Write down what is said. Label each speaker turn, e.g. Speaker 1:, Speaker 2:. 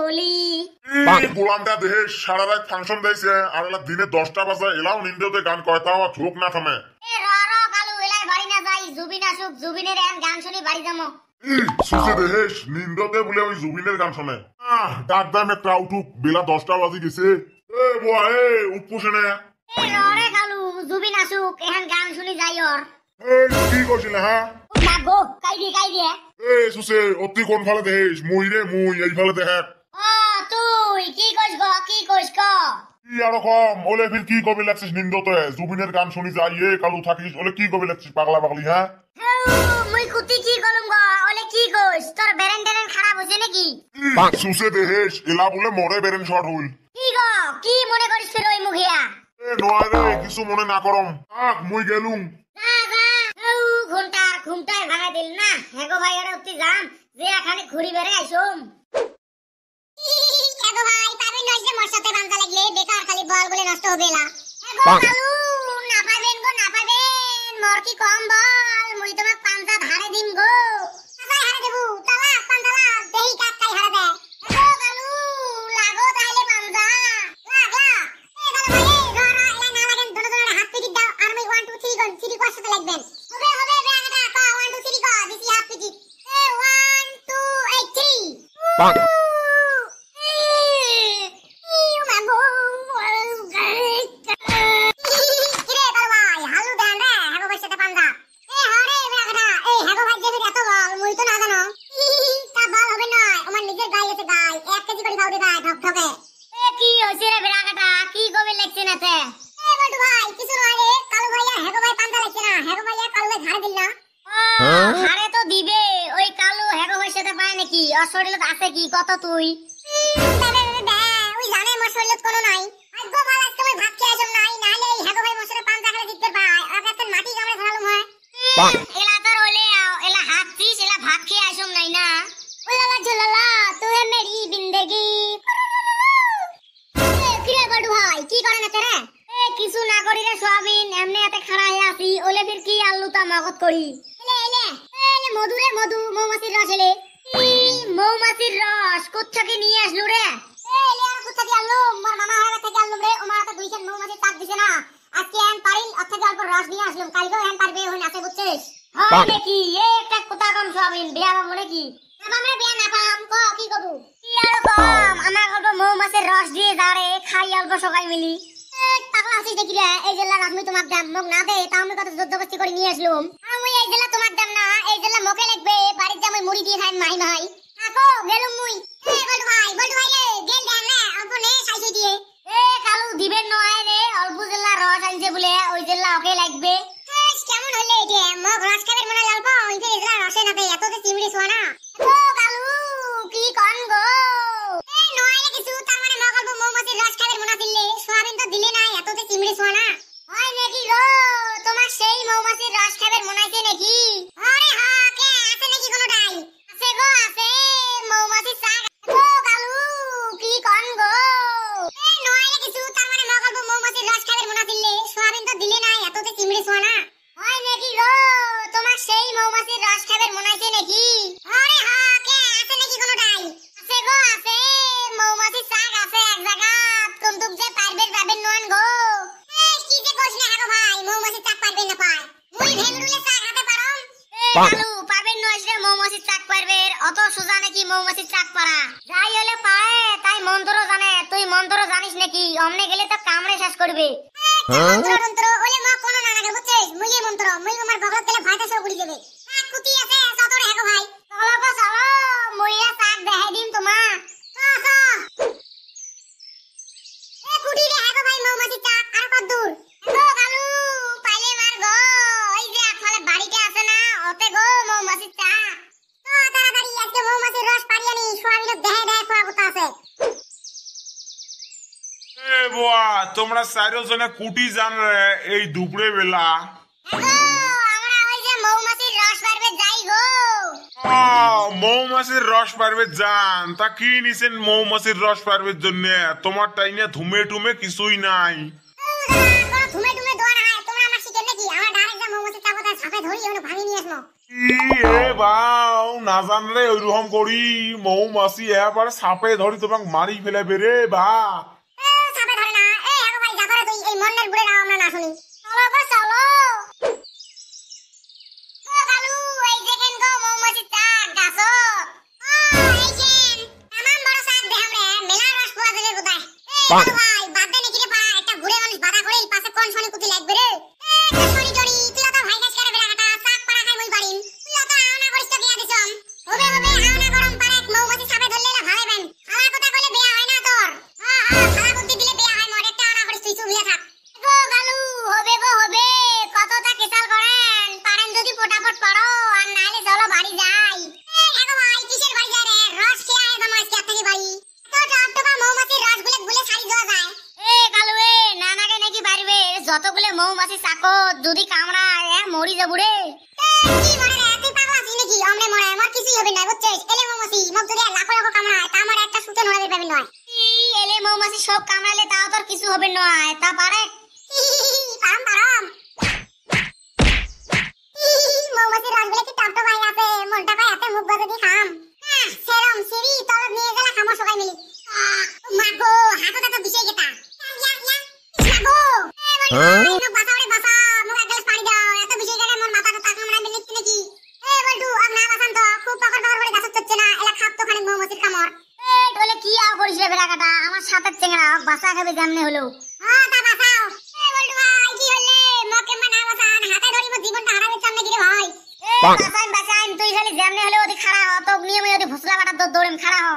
Speaker 1: বলি
Speaker 2: গোলামটা দেহে সারা রাত ফাংশন দিয়েছে আর এলা দিনে 10টা বাজে এলাও নিন্দতে গান কয়তা হওয়া ঝোঁক না থামে
Speaker 1: এ র র কালু এলাই বাড়ি না যাই জুবিন আসুক জুবিনের এন গান শুনি বাড়ি যামো
Speaker 2: সুসে দেহেশ নিন্দতে বলে ওই জুবিনের গান শোনে ডাক দাম একটা উঠুক বেলা 10টা বাজে গেছে এ বুয়া এ উঠপুসে না
Speaker 1: এ র রে কালু জুবিন আসুক এন গান শুনি যাই ওর
Speaker 2: কি করছিলে হ্যাঁ
Speaker 1: লাগো কাই দিয়ে
Speaker 2: এ সুসে অতি কোন ফালে দেহেশ মুই রে মুই এই ফালে দেহে
Speaker 1: ও তুই কি কইস গো কি কইস ক
Speaker 2: কি আর কম ওলে ফির কি কবি লাগছিস নিন্দতে জুবিনের গান শুনি যাই এ কালু থাকিস ওলে কি কবি লাগছিস পাগলা পাগলি হ্যাঁ
Speaker 1: মুই কুতি কি কলম গো ওলে কি কইস তোর বেরেন টেরেন খারাপ হইছে নাকি
Speaker 2: সুসে দেহেশ এলা বলে মরে বেরেন শর্ট হইল
Speaker 1: কি গো কি মনে করিস ফির ওই মুখিয়া
Speaker 2: এ নয় রে কিছু মনে না করম মুই গেলুম
Speaker 1: যা যা ঘুমটায় ভাঙা দিল না হেগো ভাই ওরে উঠতে যাম যে এখানে ঘুরি বেড়ে আইসুম হেগো ভাই পাবেন নয় যে মোর সাথে বান্দা লাগলে বেকার খালি বল বলে নষ্ট হবে না হেগো কালু না পাবেন গো না পাবেন মোর কি কম বল মুই তোমাক পান্তা ধারে দিম গো আসাই হারে দেবু তালা পান্তালা দেহি কাট কাই হারে দে হেগো কালু লাগো তাইলে পান্তা লাগলা এ কালু ভাই রা রা এলা না লাগেন দোনো দোনো হাত পিটি দাও আর মই 1 2 3 গন 3 কোর সাথে লাগবেন হবে হবে বেগাটা কা 1 2 3 কা দিছি হাত পিটি এ 1 2 8 3
Speaker 3: পাক
Speaker 1: কত তুই ওই জানে মোর শরীরত কোনো নাই আজ গো ভাই আজকে ভাত খেয়ে আসম নাই নালে এই হেগো ভাই মোর পান্তা খেলে দিতে পায় আর একটা মাটি কামড়ে ধরালুম হয় এলা তোর ওলে এলা হাত পিস এলা ভাত খেয়ে আসম নাই না ওলালা ঝুলালা তুই মেরি জিন্দেগি কিরে বড় ভাই কি করে না তেরে কিছু না করি রে সোয়াবিন এমনি এতে খাড়া হয়ে আসি ওলে ফির কি আলুটা মগত করি এলে মধু রে মধু মৌমাছির রস এলে মৌমাছির রস কোত্থেকে নিয়ে আসলো রে এলে আর কোত্থেকে আনলো মোর মামা হারা থেকে আনলো রে ওমা তো দুইজন মৌমাছি চাপ দিছে না আজকে এন পারিল অর্ধেক অল্প রস নিয়ে আসলাম কালকে এন পারবে হই নাচে বুঝছিস হয় নাকি এই একটা কথা কম সোয়াবিন বিয়া বাবু নাকি আমরা বিয়া না পাম ক কি করব কি আর কম আমার অল্প মৌমাছির রস দিয়ে দাঁড়ে খাই অল্প সবাই মিলি পাগলা আছিস দেখি রে এই জেলা রাজমি তোমার দাম মোক না দে তাও আমি কত জবরদস্তি করে নিয়ে আসলাম আমি এই জেলা তোমার দাম না এই জেলা মোকে লাগবে বাড়িতে আমি মুড়ি দিয়ে খাই মাই মাই আকো গেলুম মুই এ বড় ভাই লে গেল দেন না অল্প নে সাইসে দিয়ে এ কালু দিবেন নয় রে অল্প জেলা রস আনছে বলে ওই জেলা ওকে লাগবে কেমন হইলে এটা মোক রস খাবের মনে অল্প ওই যে জেলা রসে না এত যে চিমড়ি সোনা ও কালু কি কোন গো এ নয় রে কিছু তার মানে মোক অল্প মৌমাছির রস খাবের মনে দিলে সোয়াবিন তো দিলে না এত যে চিমড়ি সোনা হয় নাকি গো তোমার সেই মৌমাছির রস খাবের মনে আছে নাকি আরে হ্যাঁ কে আছে নাকি কোনোটাই আছে গো আছে মৌমাছি শাক ও কালু কি কোন গো এ নয় রে কিছু তার মানে মোক অল্প মৌমাছির রস খাবের মনে দিলে সোয়াবিন তো দিলে না এত যে চিমড়ি সোনা হয় নাকি গো তোমার সেই মৌমাছির রস খাবের মনে আছে নাকি আরে হ্যাঁ কে আছে নাকি কোনোটাই আছে গো আছে মৌমাছি শাক আছে এক জায়গা তুমতুক যে পারবে যাবেন নন গো কি যে কইছ না গো ভাই মৌমাছি শাক পারবে না পায় মুই ভেমরুলে শাক হাতে পারম কালু পারবেন নয় যে মৌমাছি শাক পারবে অত সোজা নাকি মৌমাছি শাক পারা যাই হলে পায় তাই মন্ত্র জানে তুই মন্ত্র জানিস নাকি অমনে গেলে তো কামড়ে শেষ করবে মন্ত্র ওলে মা কোন না লাগে বুঝছিস মুই এই মন্ত্র মুই আমার ভগত গেলে ভয়টা সব উড়ি যাবে শাক কুতি আছে সতরে হেগো ভাই চলো গো চলো মুইয়া শাক দেখাই দিম তোমা এ কুটি রে হেগো ভাই মৌমাছি শাক আর কত দূর গো কালু পাইলে মার গো ওই যে আগফালে বাড়িতে আছে না ওতে গো মৌমাছি শাক তো তাড়াতাড়ি আজকে মৌমাছির রস পারিয়া নি সোয়াবিন দেহে দেহে খোয়া কথা আছে
Speaker 3: এ বুয়া তোমরা চারো জনে কুটি জান রে এই দুপুরে বেলা
Speaker 1: আমরা ওই যে মৌমাছির রস পারবে যাই গো
Speaker 3: মৌমাছির রস পারবে জান তা কি নিছেন মৌমাছির রস পারবে জন্য তোমার তাই না ধুমে টুমে কিছুই নাই
Speaker 1: ধুমে টুমে দোয়া না তোমরা আমার শিখে নাকি আমার ডাইরেক্ট মৌমাছি চাপতা সাপে ধরি ওনে ভাঙি নিয়ে আসমো
Speaker 3: এ বাও না জানলে ওইরকম করি মৌমাছি এবারে সাপে ধরি তোমাকে মারি ফেলাবে রে বা
Speaker 1: সাপে ধরে না আগো ভাই যা করে তুই এই মন্নের বুড়ে না আমরা না শুনি চলো গো চলো ও গালু এই দেখেন গো মৌমাছি চাক গাছো এই যেন তামাম বড় চাক দেখাম রে মেলা রস পোয়া যাবে কোথায় ভাই বাদ দে নাকি রে পা একটা বুড়ে মানুষ বাধা করে এই পাশে কোন শনি কুতি লাগবে রে শনি জনি তুই তো ভাই গাছ করে বেলা কাটা চাক পাড়া খাই মই পারিম তুই তো আওনা করিস তো বিয়া দিছম হবে আওনা গরম পারে মৌমাছি সাপে ধরলে না ভালো বেন খালা কথা কইলে বিয়া হয় না তোর খালা বুদ্ধি দিলে বিয়া হয় মোর একটা আওনা করিস তুই চুবিয়া থাক গো গালু হবে গো হবে কতটা কেসাল করেন পারেন যদি ফটাফট পড়ো আর নাইলে চলো বাড়ি যাই এগো ভাই কিসের বাড়ি যায় রে রস খেয়ে আয় তোমার আজকে থেকে বাড়ি তো টপটপা মৌমাছির রস গুলে গুলে সারি দেওয়া যায় গালু নানাকে নাকি পারবে যতগুলো মৌমাছি চাকো যদি কামড়ায় মরি যাবো রে কি মরে রে তুই পাগল আছিস নাকি আমনে মরে আমার কিছুই হবে না বুঝছিস এলে মৌমাছি মোক যদি লাখো লাখো কামড়ায় তা আমার একটা সুতে নড়াবে পাবি নয় এলে মৌমাছি সব কামড়ালে তাও তোর কিছু হবে নয় তা পারে পারাম পারাম মৌমাছির রসগুলো কি টপটপ ভাই আছে মনটা ভাই এত মুখ বাজে দিয়ে খাম সেরম সিরি তল নিয়ে গেলা খামো সবাই মিলি মাগো হাতটা তো বিষয় গেতা মাগো মোক বাঁচাও রে বাঁচা মোক এক গ্লাস পানি দাও এত বিষয় গেলে মোর মাথাটা তা কামড়া দিলে নাকি বলটু আম না বাঁচান তো খুব পাকড় পাকড় করে গাছত চচ্ছে না এলা খাপ তো খানিক মৌমাছির কামড় বলে কি আও করিস রে বেলা কাটা আমার সাথে চেংড়া বাঁচা খাবে যেমনে হলো তা বাঁচাও বলটু ভাই কি হলে মকে মা না বাঁচান হাতে ধরি মোর জীবনটা হারাবে সামনে কি রে ভাই বাঁচান বাঁচান তুই খালি যেমনে হলো ওদি খাড়া হ তো নিয়মে ওদি ভুসলা বাটা দৌড়েম খাড়া হ